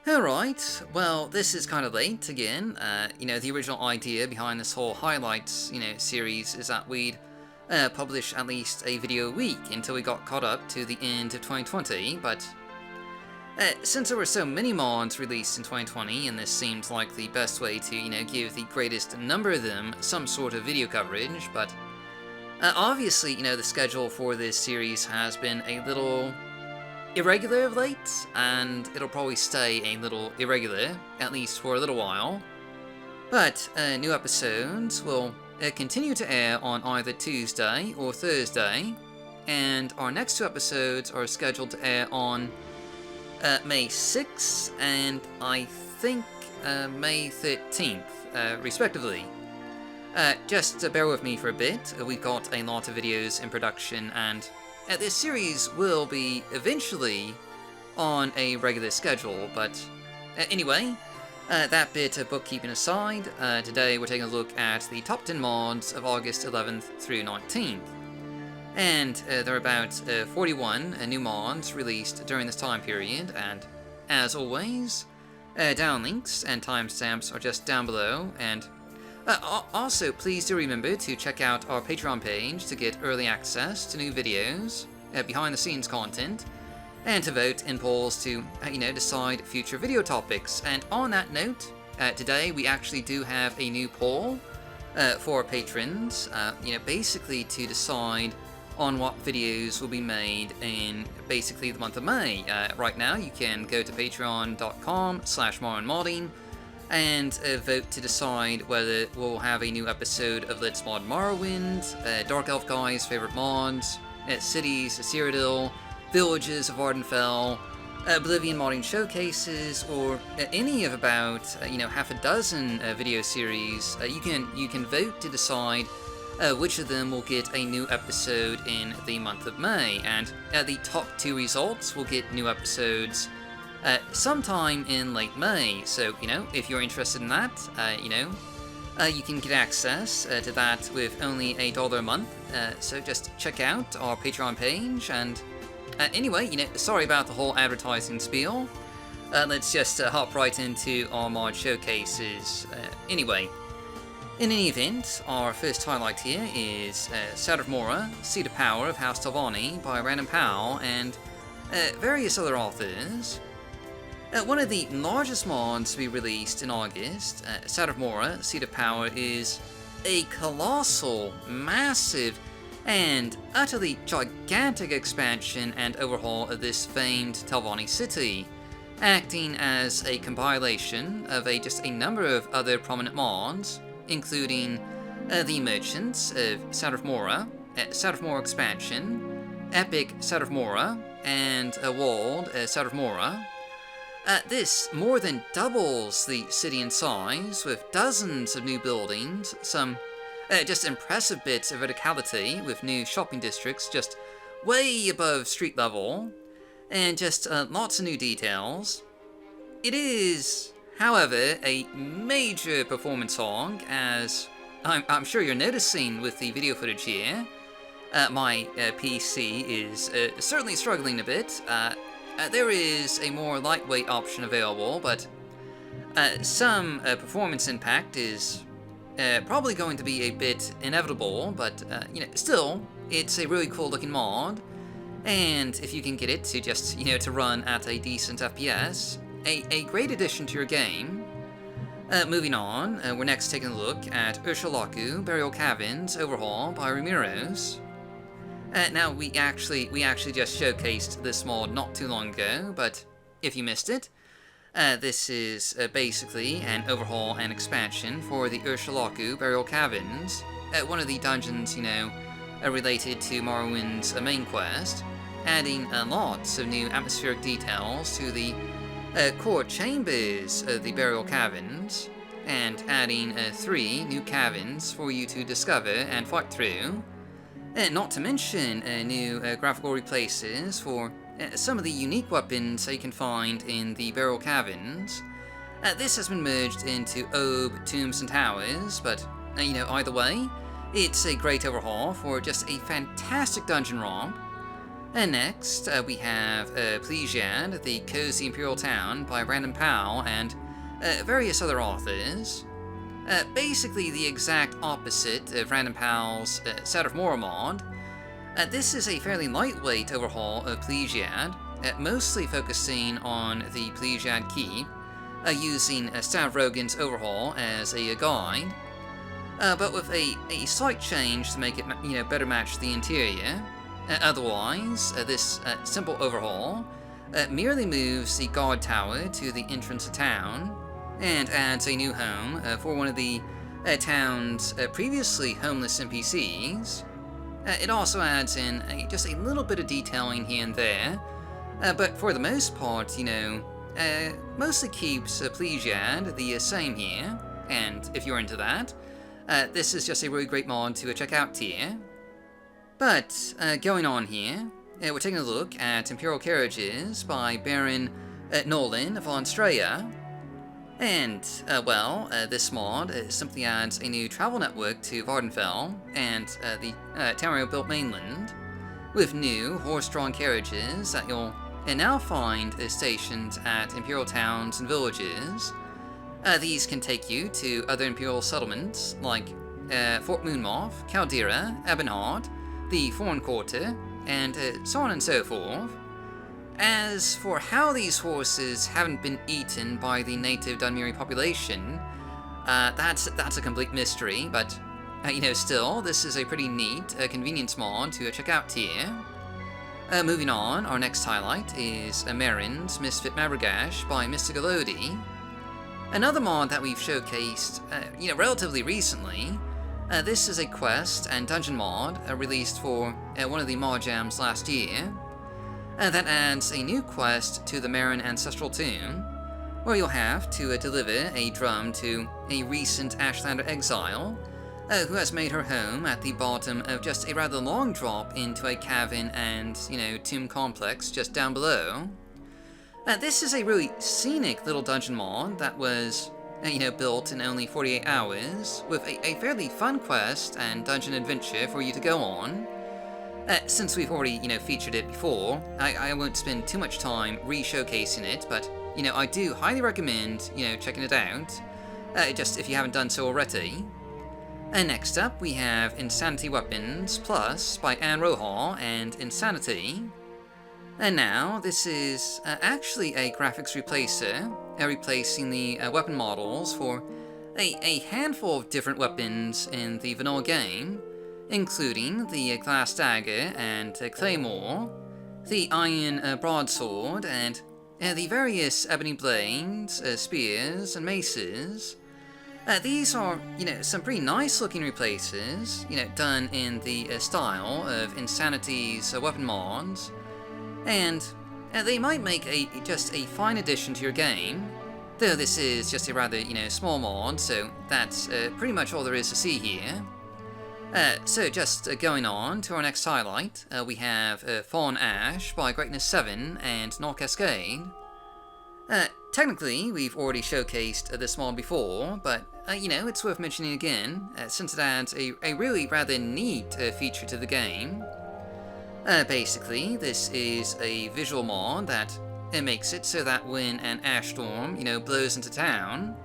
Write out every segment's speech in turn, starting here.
Alright, well, this is kind of late again. The original idea behind this whole highlights, series is that we'd publish at least a video a week until we got caught up to the end of 2020, but since there were so many mods released in 2020, and this seemed like the best way to, give the greatest number of them some sort of video coverage, but obviously, the schedule for this series has been a little irregular of late, and it'll probably stay a little irregular, at least for a little while. But new episodes will continue to air on either Tuesday or Thursday, and our next two episodes are scheduled to air on May 6th and I think May 13th, respectively. Just bear with me for a bit. We've got a lot of videos in production, and this series will be eventually on a regular schedule, but anyway, that bit of bookkeeping aside, today we're taking a look at the top 10 mods of August 11th through 19th. And there are about 41 new mods released during this time period, and as always, down links and timestamps are just down below, and also, please do remember to check out our Patreon page to get early access to new videos, behind-the-scenes content, and to vote in polls to, decide future video topics. And on that note, today we actually do have a new poll for our patrons, basically to decide on what videos will be made in basically the month of May. Right now, you can go to patreon.com/MorrowandModding and vote to decide whether we'll have a new episode of Let's Mod Morrowind, Dark Elf Guy's favorite mods, Cities of Cyrodiil, Villages of Ardenfell, Oblivion modding showcases, or any of about half a dozen video series. You can vote to decide which of them will get a new episode in the month of May, and the top two results will get new episodes sometime in late May. So, if you're interested in that, you can get access to that with only $1 a month. So just check out our Patreon page. And anyway, sorry about the whole advertising spiel. Let's just hop right into our mod showcases. Anyway, in any event, our first highlight here is Shadow of Mora, Seat of Power of House Telvanni by Random Pal and various other authors. One of the largest mods to be released in August, Shadow of Mora, Seat of Power, is a colossal, massive, and utterly gigantic expansion and overhaul of this famed Telvanni city, acting as a compilation of just a number of other prominent mods, including the Merchants of Shadow of Mora, Shadow of Mora Expansion, Epic Shadow of Mora, and Walled Shadow of Mora. This more than doubles the city in size, with dozens of new buildings, some just impressive bits of verticality with new shopping districts just way above street level, and just lots of new details. It is, however, a major performance hog, as I'm sure you're noticing with the video footage here. My PC is certainly struggling a bit. There is a more lightweight option available, but some performance impact is probably going to be a bit inevitable, but still, it's a really cool looking mod, and if you can get it to just, to run at a decent FPS, a great addition to your game. Moving on, we're next taking a look at Ursulaku Burial Caverns Overhaul by Ramiros. Now, we actually just showcased this mod not too long ago, but if you missed it, this is basically an overhaul and expansion for the Ursulaku Burial Caverns, one of the dungeons, related to Morrowind's main quest, adding lots of new atmospheric details to the core chambers of the Burial Caverns, and adding 3 new caverns for you to discover and fight through. Not to mention new graphical replaces for some of the unique weapons that you can find in the Burial Caverns. This has been merged into Ob, Tombs, and Towers, but, either way, it's a great overhaul for just a fantastic dungeon romp. And next, we have Plesiad, the Cozy Imperial Town by Random Powell and various other authors. Basically the exact opposite of Random Powell's Set of Mora mod. This is a fairly lightweight overhaul of Plesiad, mostly focusing on the Plesiad Keep, using Stav Rogan's overhaul as a guide, but with a slight change to make it better match the interior. Otherwise, this simple overhaul merely moves the guard tower to the entrance of town, and adds a new home for one of the town's previously homeless NPCs. It also adds in just a little bit of detailing here and there, but for the most part, mostly keeps Plesiad the same here, and if you're into that, this is just a really great mod to check out here. But, going on here, we're taking a look at Imperial Carriages by Baron Nolan von Straya. And, this mod simply adds a new travel network to Vardenfell and the Tamriel-built mainland, with new horse-drawn carriages that you'll now find stationed at Imperial towns and villages. These can take you to other Imperial settlements like Fort Moonmoth, Caldera, Ebonheart, the Foreign Quarter, and so on and so forth. As for how these horses haven't been eaten by the native Dunmeri population, that's a complete mystery, but, still, this is a pretty neat convenience mod to check out here. Moving on, our next highlight is Marin's Misfit Mabragash by Mystica Lodi. Another mod that we've showcased, relatively recently. This is a quest and dungeon mod released for one of the mod jams last year. That adds a new quest to the Marin Ancestral Tomb, where you'll have to deliver a drum to a recent Ashlander exile, who has made her home at the bottom of just a rather long drop into a cavern and, tomb complex just down below. This is a really scenic little dungeon mod that was, built in only 48 hours, with a fairly fun quest and dungeon adventure for you to go on. Since we've already, featured it before, I won't spend too much time re-showcasing it, but, I do highly recommend, checking it out, just if you haven't done so already. And next up, we have Insanity Weapons Plus by Anne Rohal and Insanity. And now, this is actually a graphics replacer, replacing the weapon models for a handful of different weapons in the vanilla game, including the glass dagger and claymore, the iron broadsword, and the various ebony blades, spears, and maces. These are, some pretty nice looking replaces, done in the style of Insanity's weapon mods, and they might make just a fine addition to your game, though this is just a rather, small mod, so that's pretty much all there is to see here. So just going on to our next highlight, we have Fallen Ash by Greatness 7 and Null Cascade. Technically, we've already showcased this mod before, but, it's worth mentioning again, since it adds a really rather neat feature to the game. Basically, this is a visual mod that makes it so that when an ash storm, blows into town,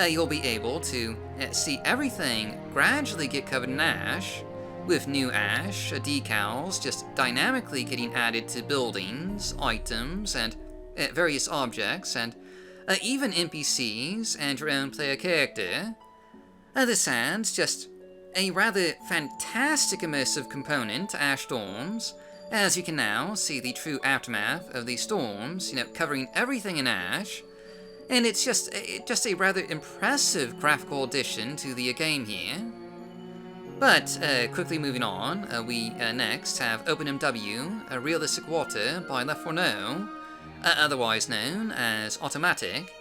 you'll be able to see everything gradually get covered in ash, with new ash decals just dynamically getting added to buildings, items, and various objects, and even NPCs and your own player character. This adds just a rather fantastic immersive component to Ash Storms, as you can now see the true aftermath of these storms, covering everything in ash, and it's just a rather impressive graphical addition to the game here. But, quickly moving on, we next have OpenMW, Realistic Water by Left 4 No, otherwise known as Automatic.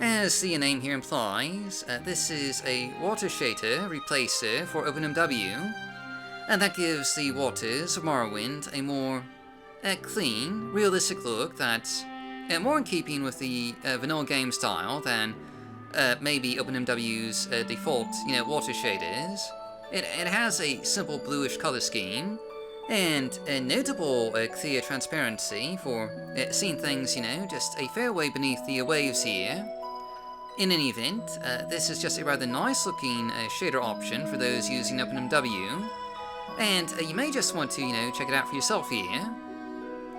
As the name here implies, this is a water shader replacer for OpenMW, and that gives the waters of Morrowind a more a clean, realistic look that's more in keeping with the vanilla game style than maybe OpenMW's default, watershade is. It has a simple bluish color scheme, and a notable clear transparency for seeing things, just a fair way beneath the waves here. In any event, this is just a rather nice looking shader option for those using OpenMW, and you may just want to, check it out for yourself here.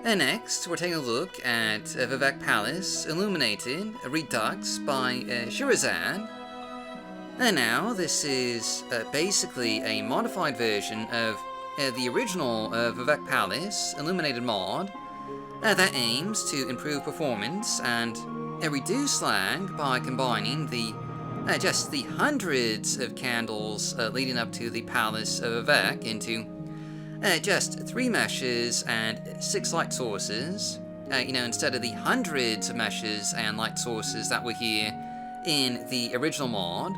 And next, we're taking a look at Vivec Palace Illuminated Redux by Shirazad. And now, this is basically a modified version of the original Vivec Palace Illuminated mod that aims to improve performance and reduce lag by combining just the hundreds of candles leading up to the Palace of Vivec into just 3 meshes and 6 light sources, instead of the hundreds of meshes and light sources that were here in the original mod.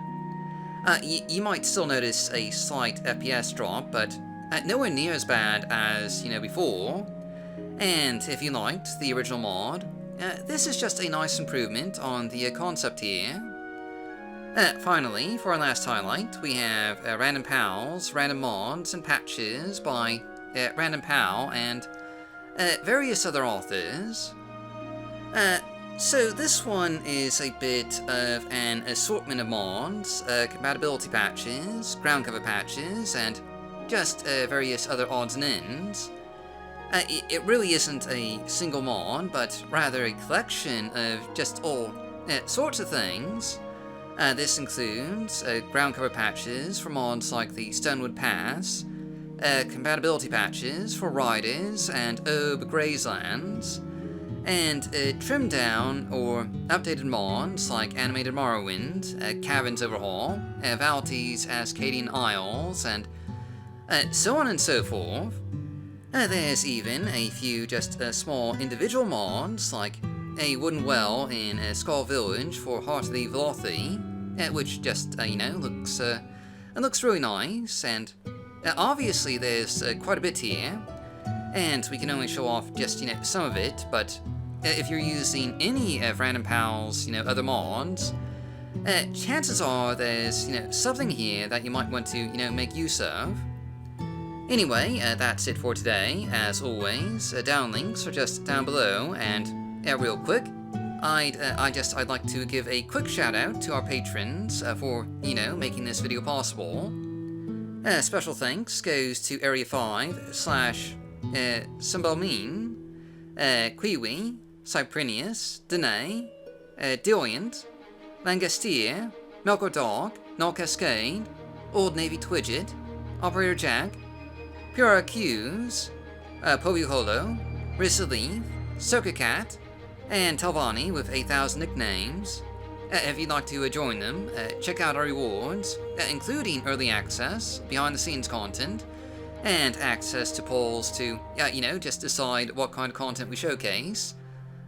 You might still notice a slight FPS drop, but nowhere near as bad as, before. And if you liked the original mod, this is just a nice improvement on the concept here. Finally, for our last highlight, we have Random Pals, Random Mods, and Patches by Random Pal and various other authors. So this one is a bit of an assortment of mods, compatibility patches, ground cover patches, and just various other odds and ends. It really isn't a single mod, but rather a collection of just all sorts of things. This includes ground cover patches for mods like the Stonewood Pass, compatibility patches for Riders and Ob Grazelands, and trimmed down or updated mods like Animated Morrowind, Caverns Overhaul, Valti's Ascadian Isles, and so on and so forth. There's even a few just small individual mods like a wooden well in Skull Village for Heart of the Velothi, which just, looks really nice, and obviously there's quite a bit here, and we can only show off just, some of it, but if you're using any of Random Pal's, other mods, chances are there's, something here that you might want to, make use of. Anyway, that's it for today. As always, down links are just down below, and real quick, I'd like to give a quick shout out to our patrons for, making this video possible. Special thanks goes to Area 5 / Sumbelmeen, Kiwi, Cyprinius, Danae, Dilliant, Langastier, Melkor Dog, Null Cascade, Old Navy Twidget, Operator Jack, Pura Q's, Poviholo, Risalith, Sokacat, and Talvani with 8,000 nicknames. If you'd like to join them, check out our rewards, including early access, behind-the-scenes content, and access to polls to, just decide what kind of content we showcase.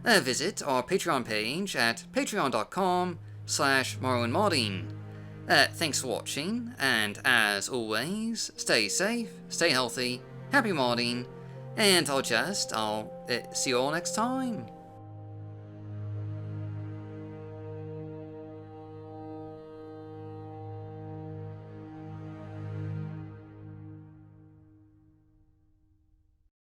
Visit our Patreon page at patreon.com/MorrowindModding. Thanks for watching, and as always, stay safe, stay healthy, happy modding, and I'll see you all next time.